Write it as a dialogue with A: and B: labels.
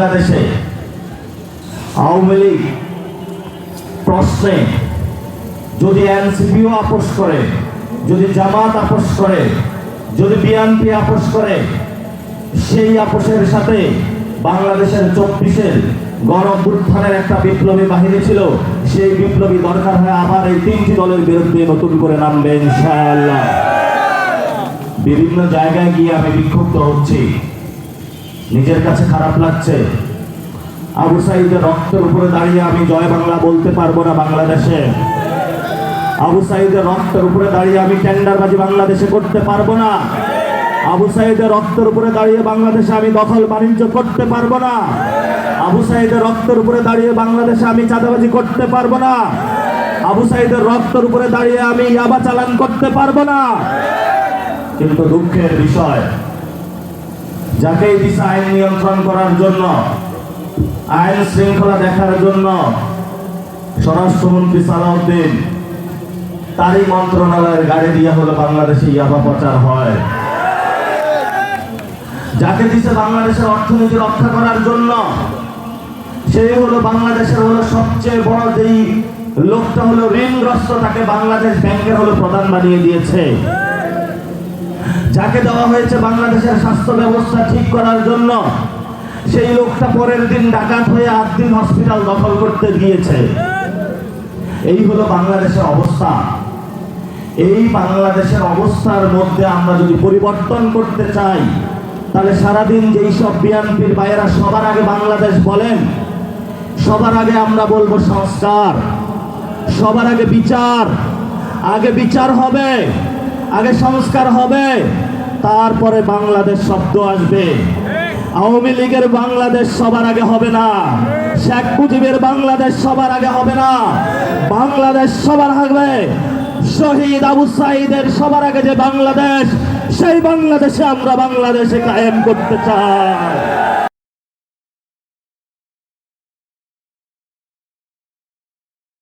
A: বাংলাদেশে আওয়ামী লীগ প্রশ্নে যদি এনসিপিও আপোষ করে, যদি জামাত আপোষ করে, যদি বিএনপি আপোষ করে, সেই আপোষের সাথে বাংলাদেশের 24-এর গণঅভ্যুত্থানের একটা বিপ্লবী বাহিনী ছিল, সেই বিপ্লবী দরকার হয় আবার এই 3টি দলের বিরুদ্ধে নতুন করে নামবে ইনশাআল্লাহ। বিভিন্ন জায়গায় গিয়ে আমি বিক্ষুব্ধ হচ্ছি, নিজের কাছে খারাপ লাগছে। আবু সাঈদের রক্তের উপরে দাঁড়িয়ে আমি জয় বাংলা বলতে পারবো না বাংলাদেশে। আবু সাঈদের রক্তের উপরে দাঁড়িয়ে আমি টেন্ডারবাজি বাংলাদেশে করতে পারবো না। আবু সাঈদের রক্তের উপরে দাঁড়িয়ে বাংলাদেশে আমি দখল বাণিজ্য করতে পারবো না। আবু সাঈদের রক্তের উপরে দাঁড়িয়ে বাংলাদেশে আমি চাঁদাবাজি করতে পারবো না। আবু সাঈদের রক্তের উপরে দাঁড়িয়ে আমি ইয়াবা চালান করতে পারবো না। কিন্তু দুঃখের বিষয়, যাকেই দিছে আইন নিয়ন্ত্রণ করার জন্য, আইন শৃঙ্খলা দেখার জন্য স্বরাষ্ট্রমন্ত্রী সালাউদ্দিন, তারই মন্ত্রণালয়ের গাড়ি দিয়ে হলো বাংলাদেশে ইয়াবা প্রচার হয়। যাকে দিছে বাংলাদেশের অর্থনীতি রক্ষা করার জন্য, সেই হলো বাংলাদেশের সবচেয়ে বড় যেই লোকটা হলো ঋণগ্রস্ত, তাকে বাংলাদেশ ব্যাংকের প্রধান বানিয়ে দিয়েছে। যাকে দেওয়া হয়েছে বাংলাদেশের স্বাস্থ্য ব্যবস্থা ঠিক করার জন্য, সেই লোকটা পরের দিন ডাকাত হয়ে 8 দিন হসপিটাল দখল করতে গিয়েছে। এই হলো বাংলাদেশের অবস্থা। এই বাংলাদেশের অবস্থার মধ্যে আমরা যদি পরিবর্তন করতে চাই, তাহলে সারাদিন যেই সব বিএনপির ভাইয়েরা সবার আগে বাংলাদেশ বলেন, সবার আগে আমরা বলবো সংস্কার, সবার আগে বিচার। আগে বিচার হবে, আগে সংস্কার হবে, তারপরে বাংলাদেশ শব্দ আসবে। আওয়ামী লীগের বাংলাদেশ সবার আগে হবে না, শেখ মুজিবের বাংলাদেশ সবার আগে হবে না। বাংলাদেশ সবার আগে শহীদ আবু সাঈদের সবার আগে যে বাংলাদেশ, সেই বাংলাদেশে আমরা বাংলাদেশে কায়েম করতে চাই।